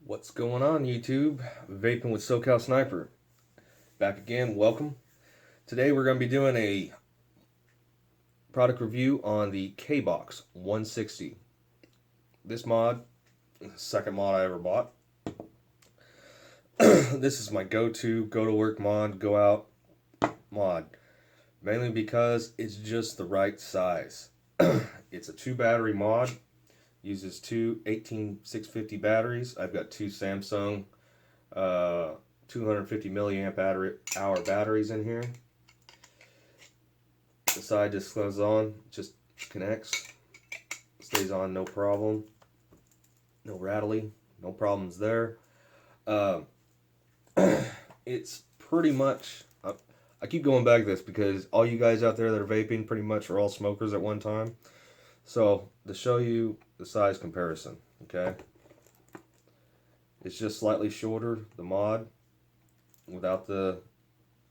What's going on, YouTube? Vaping with SoCal Sniper. Back again, welcome. Today we're going to be doing a product review on the KBOX 160. This mod, the second mod I ever bought. This is my go-to, go-to-work mod, go-out mod. Mainly because it's just the right size. It's a 2-battery mod. Uses two 18650 batteries. I've got two Samsung 250 milliamp hour batteries in here. The side just goes on, just connects, stays on, no problem, no rattly, no problems there. It's pretty much, I keep going back to this because all you guys out there that are vaping pretty much are all smokers at one time. So to show you the size comparison, okay, it's just slightly shorter, the mod, without the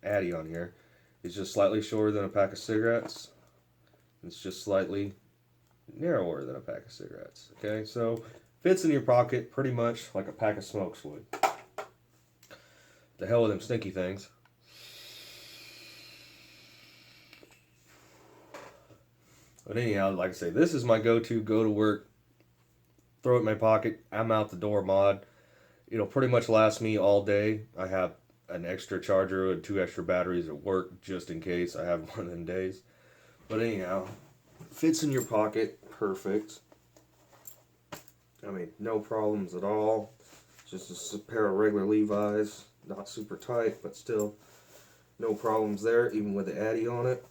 Addy on here. It's just slightly shorter than a pack of cigarettes. It's just slightly narrower than a pack of cigarettes, okay? So fits in your pocket pretty much like a pack of smokes would. The hell with them stinky things. But anyhow, like I say, this is my go-to, go-to-work, throw it in my pocket, I'm out the door mod. It'll pretty much last me all day. I have an extra charger and two extra batteries at work just in case I have one of them days. But anyhow, fits in your pocket, perfect. I mean, no problems at all. Just a pair of regular Levi's, not super tight, but still no problems there, even with the Addy on it.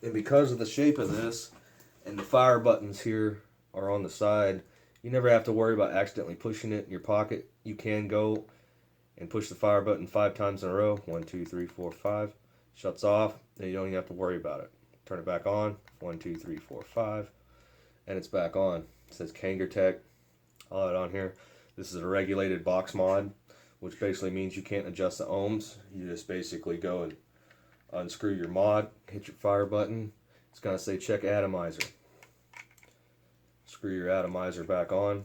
And because of the shape of this, and the fire buttons here are on the side, you never have to worry about accidentally pushing it in your pocket. You can go and push the fire button 5 times in a row. 1, 2, 3, 4, 5. Shuts off, and you don't even have to worry about it. Turn it back on. 1, 2, 3, 4, 5. And it's back on. It says KangerTech. All that on here. This is a regulated box mod, which basically means you can't adjust the ohms. You just basically go and unscrew your mod, hit your fire button. It's going to say check atomizer. Screw your atomizer back on.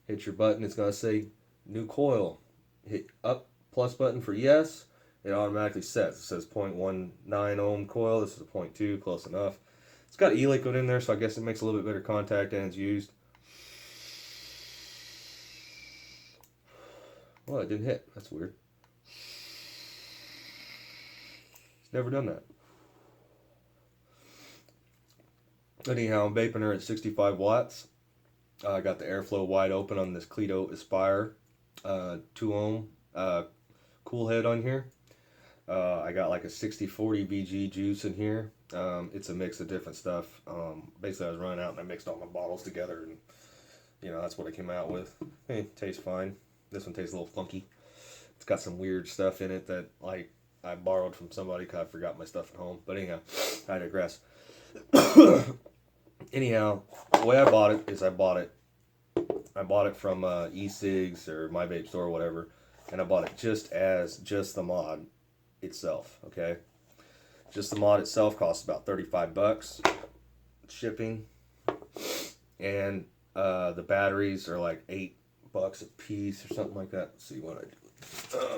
Hit your button. It's going to say new coil. Hit up plus button for yes. It automatically sets. It says 0.19 ohm coil. This is a 0.2, close enough. It's got e-liquid in there, so I guess it makes a little bit better contact and it's used. Well, it didn't hit. That's weird. It's never done that. Anyhow, I'm vaping her at 65 watts. I got the airflow wide open on this Cledo Aspire 2 ohm cool head on here. I got like a 60-40 VG juice in here. It's a mix of different stuff. Basically, I was running out and I mixed all my bottles together, and you know that's what I came out with. Hey, tastes fine. This one tastes a little funky. It's got some weird stuff in it that like I borrowed from somebody because I forgot my stuff at home. But anyhow, I digress. Anyhow, the way I bought it is I bought it from e-cigs or my vape store or whatever, and I bought it just the mod itself. Okay, just the mod itself costs about $35 shipping, and the batteries are like $8 a piece or something like that. Let's see what I do.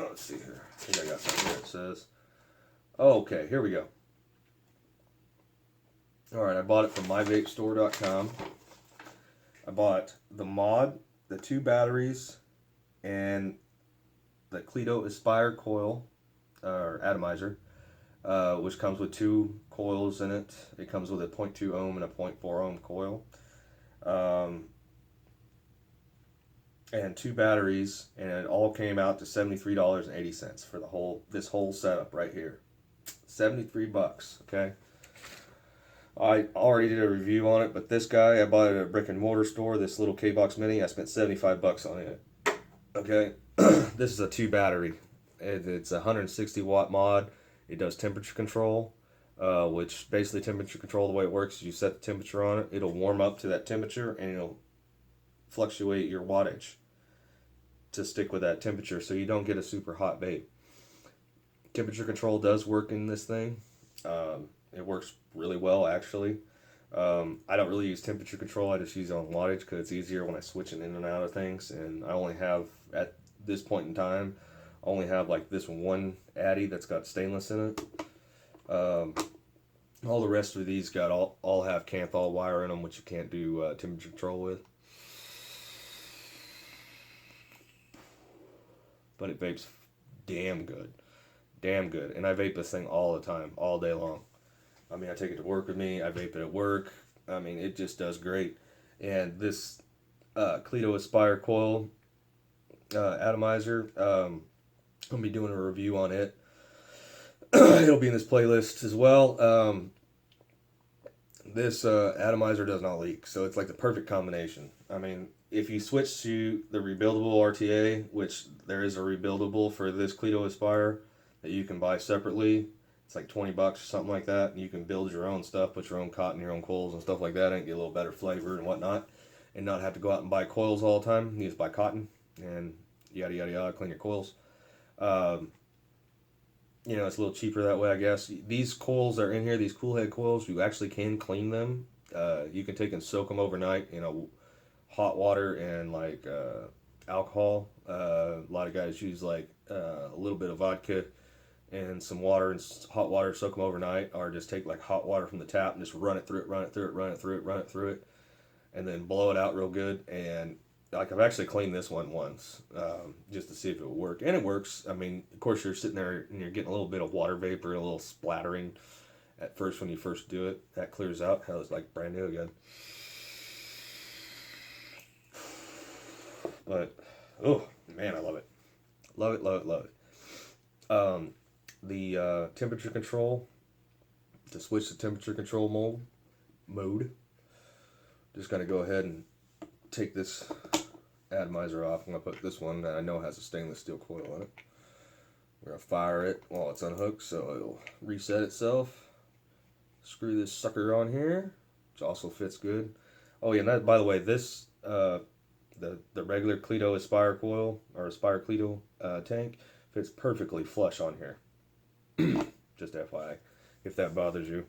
Let's see here. I think I got something here. It says, oh, okay, here we go. Alright, I bought it from myvapestore.com. I bought the mod, the 2 batteries, and the Cledo Aspire coil, or atomizer, which comes with 2 coils in it. It comes with a 0.2 ohm and a 0.4 ohm coil. And 2 batteries, and it all came out to $73.80 for this whole setup right here. $73, okay? I already did a review on it, but this guy, I bought it at a brick and mortar store, this little KBOX Mini, I spent $75 on it. Okay, this is a 2 battery. It's a 160 watt mod. It does temperature control, which basically temperature control, the way it works is you set the temperature on it, it'll warm up to that temperature, and it'll fluctuate your wattage to stick with that temperature so you don't get a super hot vape. Temperature control does work in this thing. It works really well, actually. I don't really use temperature control. I just use it on wattage because it's easier when I switch in and out of things. And I only have, at this point in time, I only have like this one Addy that's got stainless in it. All the rest of these got all have Kanthal wire in them, which you can't do temperature control with. But it vapes damn good. Damn good. And I vape this thing all the time, all day long. I mean, I take it to work with me. I vape it at work. I mean, it just does great. And this Cleto Aspire coil atomizer, I'm going to be doing a review on it. It'll be in this playlist as well. This atomizer does not leak, so it's like the perfect combination. I mean, if you switch to the rebuildable RTA, which there is a rebuildable for this Cleto Aspire that you can buy separately, it's like $20 or something like that, and you can build your own stuff, put your own cotton, your own coils and stuff like that, and get a little better flavor and whatnot, and not have to go out and buy coils all the time. You just buy cotton and yada yada yada, clean your coils. You know, it's a little cheaper that way, I guess. These coils that are in here, these cool head coils, you actually can clean them. You can take and soak them overnight in hot water and like alcohol. A lot of guys use like a little bit of vodka and some water and hot water, soak them overnight, or just take like hot water from the tap and just run it through it, and then blow it out real good. And like, I've actually cleaned this one once just to see if it would work, and it works. I mean, of course, you're sitting there and you're getting a little bit of water vapor, a little splattering at first when you first do it. That clears out. Hell, it's like brand new again. But oh man, I love it, love it, love it, love it. The temperature control, to switch the temperature control mode, just gonna go ahead and take this atomizer off. I'm gonna put this one that I know has a stainless steel coil on it. We're gonna fire it while it's unhooked, so it'll reset itself. Screw this sucker on here, which also fits good. Oh yeah, and that, by the way, this the regular Cleto Aspire coil or Aspire Cleto tank fits perfectly flush on here. Just FYI, if that bothers you.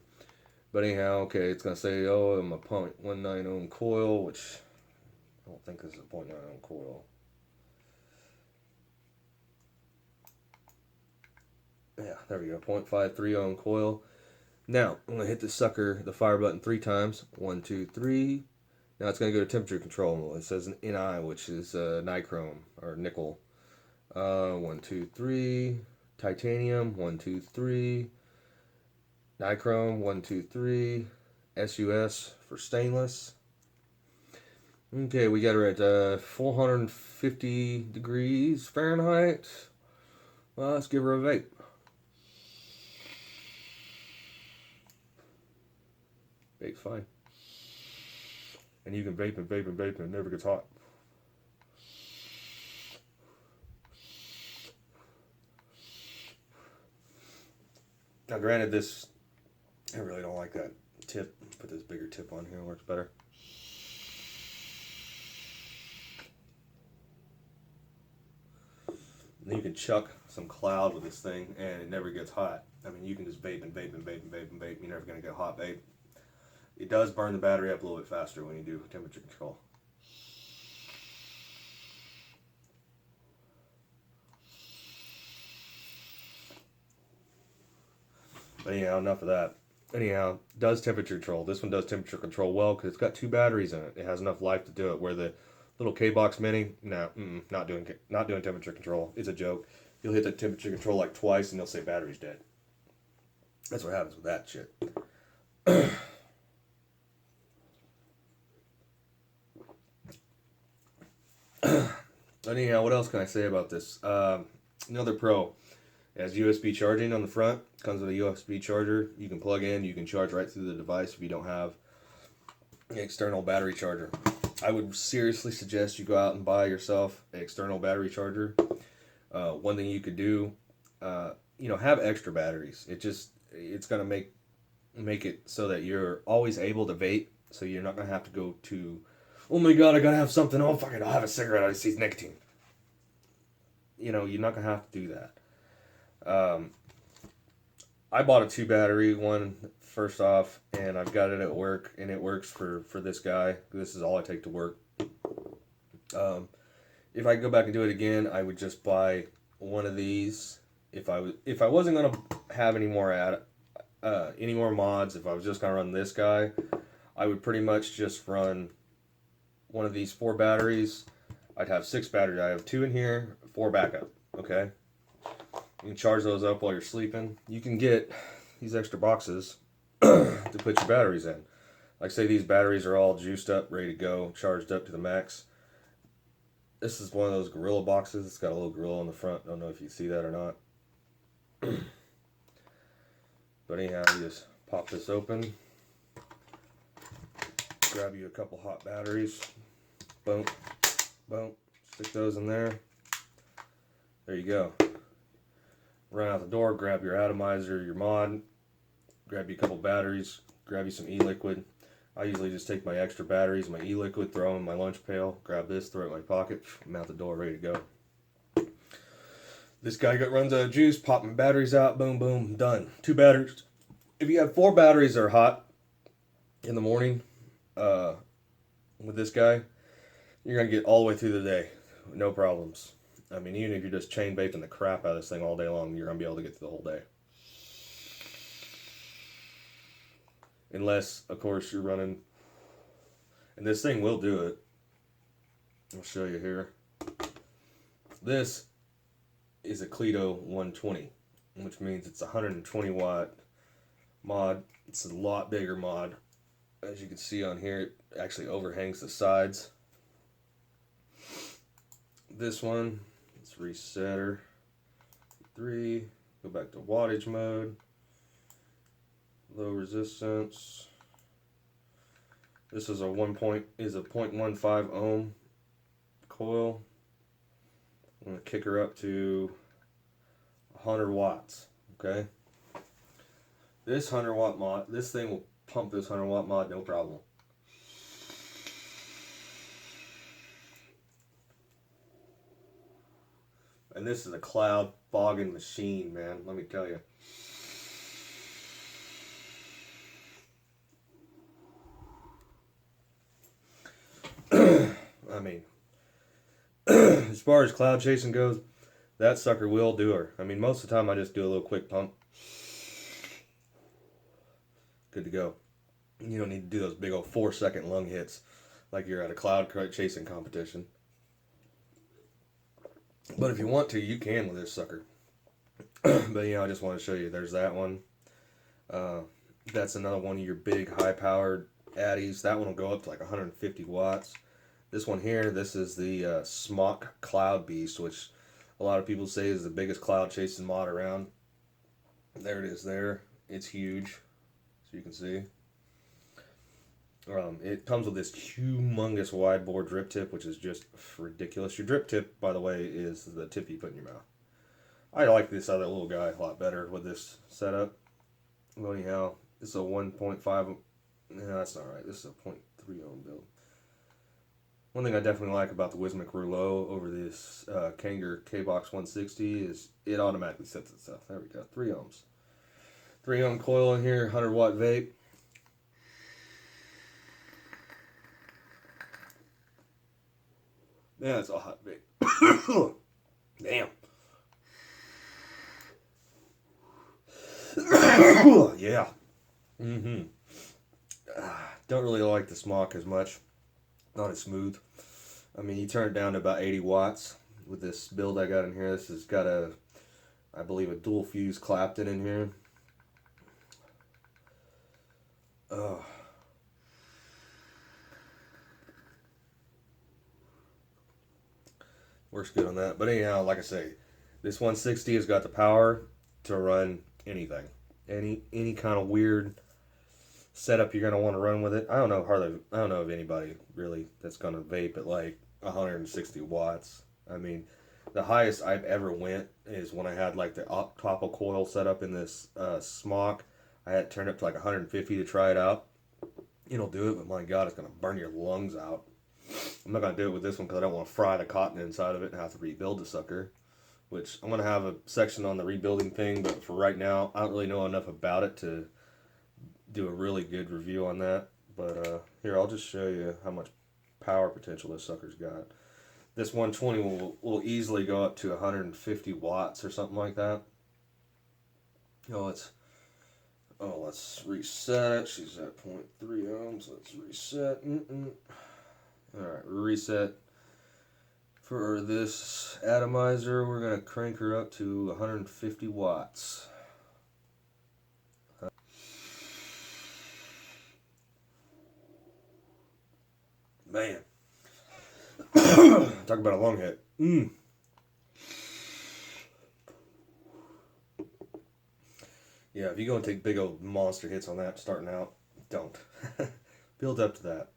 But anyhow, okay, it's gonna say, oh, I'm a 0.19 ohm coil, which I don't think this is a 0.9 ohm coil. Yeah, there we go, 0.53 ohm coil. Now, I'm going to hit the sucker, the fire button 3 times. 1, 2, 3. Now it's going to go to temperature control mode. It says an NI, which is nichrome, or nickel. 1, 2, 3. Titanium, 1, 2, 3. Nichrome, 1, 2, 3. SUS for stainless. Okay, we got her at 450 degrees Fahrenheit. Well, let's give her a vape. Vape's fine. And you can vape and vape and vape and it never gets hot. Now granted, this, I really don't like that tip. Put this bigger tip on here, it works better. And then you can chuck some cloud with this thing and it never gets hot. I mean, you can just vape and vape and vape and vape and vape. You're never going to get hot vape. It does burn the battery up a little bit faster when you do temperature control. But anyhow, enough of that. Anyhow, does temperature control. This one does temperature control well because it's got 2 batteries in it. It has enough life to do it. Where the little KBOX Mini, no, not doing temperature control. It's a joke. You'll hit the temperature control like twice and they'll say battery's dead. That's what happens with that shit. Anyhow, what else can I say about this? Another pro. It has USB charging on the front. Comes with a USB charger. You can plug in. You can charge right through the device if you don't have an external battery charger. I would seriously suggest you go out and buy yourself an external battery charger. One thing you could do, have extra batteries. It's gonna make it so that you're always able to vape. So you're not gonna have to go to, oh my god, I gotta have something. Oh fuck it, I'll have a cigarette. I see nicotine. You're not gonna have to do that. I bought a 2 battery one first off, and I've got it at work, and it works for this guy. This is all I take to work. If I go back and do it again, I would just buy one of these. If I wasn't gonna have any more mods, if I was just gonna run this guy, I would pretty much just run one of these 4 batteries. I'd have 6 batteries. I have 2 in here, 4 backup. Okay. You can charge those up while you're sleeping. You can get these extra boxes to put your batteries in. Like say these batteries are all juiced up, ready to go, charged up to the max. This is one of those gorilla boxes. It's got a little gorilla on the front. Don't know if you see that or not. But anyhow, you just pop this open. Grab you a couple hot batteries. Boom. Boom. Stick those in there. There you go. Run out the door, grab your atomizer, your mod, grab you a couple batteries, grab you some e-liquid. I usually just take my extra batteries, my e-liquid, throw them in my lunch pail, grab this, throw it in my pocket, I'm out the door, ready to go. This guy runs out of juice, pop my batteries out, boom, boom, done. 2 batteries. If you have 4 batteries that are hot in the morning with this guy, you're going to get all the way through the day. No problems. I mean, even if you're just chain vaping the crap out of this thing all day long, you're going to be able to get through the whole day. Unless, of course, you're running... And this thing will do it. I'll show you here. This is a Cleto 120, which means it's a 120 watt mod. It's a lot bigger mod. As you can see on here, it actually overhangs the sides. This one, it's resetter 3, go back to wattage mode, low resistance. This is a 0.15 ohm coil. I'm going to kick her up to 100 watts, okay? This 100 watt mod, this thing will pump this 100 watt mod no problem. And this is a cloud fogging machine, man. Let me tell you. I mean, as far as cloud chasing goes, that sucker will do her. I mean, most of the time I just do a little quick pump. Good to go. You don't need to do those big old 4-second lung hits like you're at a cloud chasing competition. But if you want to, you can with this sucker. But yeah, I just want to show you. There's that one. That's another one of your big high-powered addies. That one will go up to like 150 watts. This one here, this is the Smock Cloud Beast, which a lot of people say is the biggest cloud chasing mod around. There it is there. It's huge, so you can see. It comes with this humongous wide bore drip tip, which is just ridiculous. Your drip tip, by the way, is the tip you put in your mouth. I like this other little guy a lot better with this setup. Well, anyhow, this is a 1.5. No, that's not right. This is a 0.3 ohm build. One thing I definitely like about the Wismic Rouleau over this Kanger Kbox 160 is it automatically sets itself. There we go. 3 ohms. 3 ohm coil in here, 100 watt vape. Yeah, it's a hot vape. Damn. Yeah. Don't really like the Smock as much. Not as smooth. I mean, you turn it down to about 80 watts with this build I got in here. This has got a, I believe, a dual fuse Clapton in here. Works good on that. But anyhow, like I say, this 160 has got the power to run anything. Any kind of weird setup you're gonna want to run with it. I don't know of anybody really that's gonna vape at like 160 watts. I mean, the highest I've ever went is when I had like the topo coil set up in this Smock. I had it turned up to like 150 to try it out. It'll do it, but my God, it's gonna burn your lungs out. I'm not gonna do it with this one because I don't want to fry the cotton inside of it and have to rebuild the sucker. Which I'm gonna have a section on the rebuilding thing, but for right now, I don't really know enough about it to do a really good review on that. But here, I'll just show you how much power potential this sucker's got. This 120 will easily go up to 150 watts or something like that. Let's reset. She's at 0.3 ohms. Let's reset. Alright, reset. For this atomizer, we're going to crank her up to 150 watts. Man. Talk about a long hit. Yeah, if you go and take big old monster hits on that starting out, don't. Build up to that.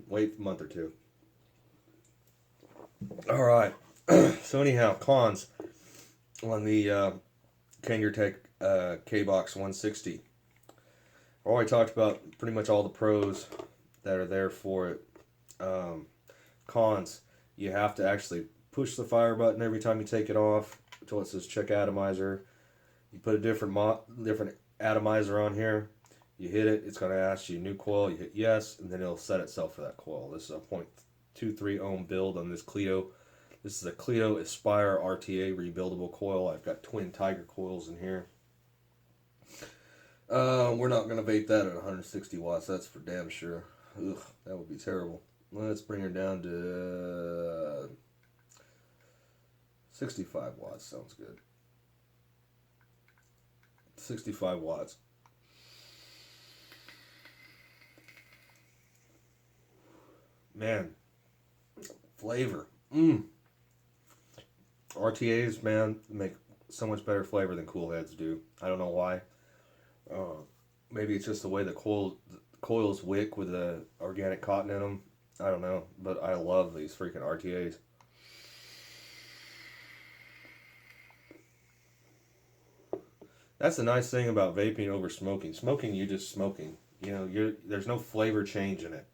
Wait a month or two. Alright. So anyhow, cons on the KangerTech KBOX 160. I already talked about pretty much all the pros that are there for it. Cons, you have to actually push the fire button every time you take it off until it says check atomizer. You put a different atomizer on here, you hit it, it's going to ask you new coil, you hit yes, and then it'll set itself for that coil. This is a 0.23 ohm build on this Clio. This is a Clio Aspire RTA rebuildable coil. I've got twin Tiger coils in here. We're not going to vape that at 160 watts, that's for damn sure. Ugh, that would be terrible. Let's bring her down to 65 watts, sounds good. 65 watts. Man, flavor. RTAs, man, make so much better flavor than cool heads do. I don't know why. Maybe it's just the way the coils wick with the organic cotton in them. I don't know, but I love these freaking RTAs. That's the nice thing about vaping over smoking. Smoking, you're just smoking. You know, there's no flavor change in it.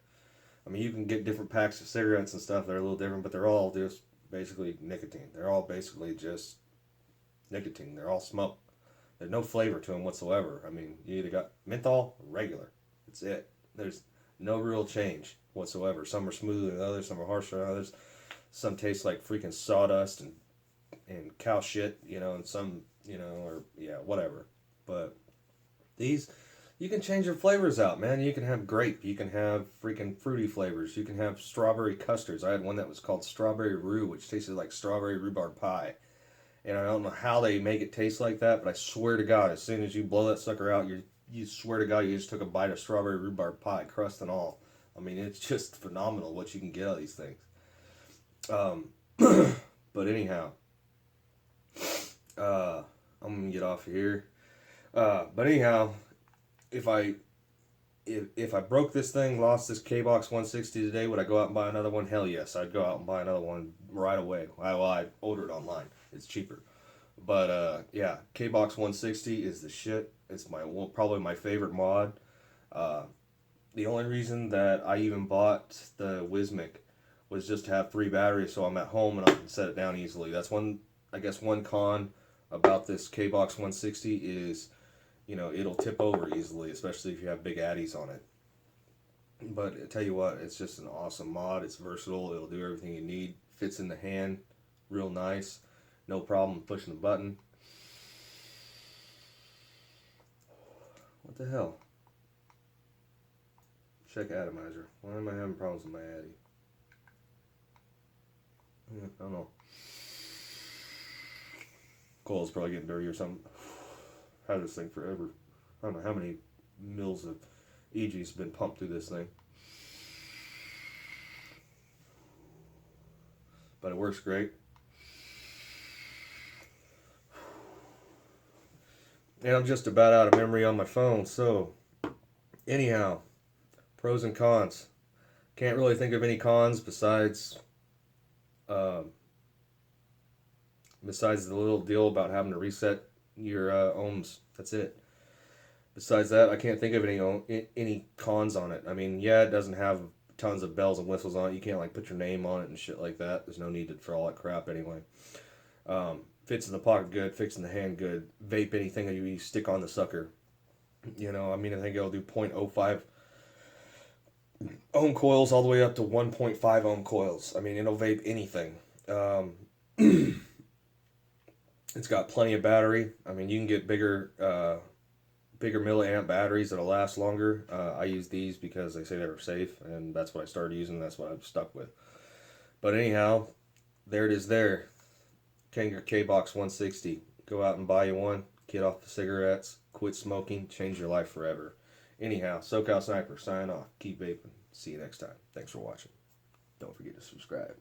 I mean, you can get different packs of cigarettes and stuff that are a little different, but they're all just basically nicotine. They're all basically just nicotine. They're all smoke. There's no flavor to them whatsoever. I mean, you either got menthol or regular. That's it. There's no real change whatsoever. Some are smoother than others. Some are harsher than others. Some taste like freaking sawdust and cow shit, you know, and some, you know, or yeah, whatever. But these, you can change your flavors out, man. You can have grape. You can have freaking fruity flavors. You can have strawberry custards. I had one that was called strawberry roux, which tasted like strawberry rhubarb pie. And I don't know how they make it taste like that, but I swear to God, as soon as you blow that sucker out, you swear to God, you just took a bite of strawberry rhubarb pie, crust and all. I mean, it's just phenomenal what you can get out of these things. But anyhow, I'm gonna get off of here. But anyhow, if I broke this thing, lost this KBOX 160 today, would I go out and buy another one? Hell yes, I'd go out and buy another one right away. I ordered it online. It's cheaper. But yeah, KBOX 160 is the shit. It's probably my favorite mod. The only reason that I even bought the Wismic was just to have 3 batteries, so I'm at home and I can set it down easily. That's one con about this KBOX 160 is, you know, it'll tip over easily, especially if you have big addies on it. But I tell you what, it's just an awesome mod. It's versatile. It'll do everything you need. Fits in the hand real nice. No problem pushing the button. What the hell? Check atomizer. Why am I having problems with my addy? Yeah, I don't know. Coil's probably getting dirty or something. I've had this thing forever. I don't know how many mils of EG's been pumped through this thing. But it works great. And I'm just about out of memory on my phone, so anyhow, pros and cons. Can't really think of any cons besides the little deal about having to reset your ohms. That's it. Besides that, I can't think of any cons on it. I mean, yeah, it doesn't have tons of bells and whistles on it. You can't like put your name on it and shit like that. There's no need for all that crap anyway. Fits in the pocket good, fits in the hand good. Vape anything that you stick on the sucker. You know, I mean, I think it'll do 0.05 ohm coils all the way up to 1.5 ohm coils. I mean, it'll vape anything. Um, it's got plenty of battery. I mean, you can get bigger milliamp batteries that'll last longer. I use these because they say they were safe, and that's what I started using. That's what I've stuck with. But anyhow, there it is there. Kanger Kbox 160. Go out and buy you one. Get off the cigarettes. Quit smoking. Change your life forever. Anyhow, SoCal Sniper, sign off. Keep vaping. See you next time. Thanks for watching. Don't forget to subscribe.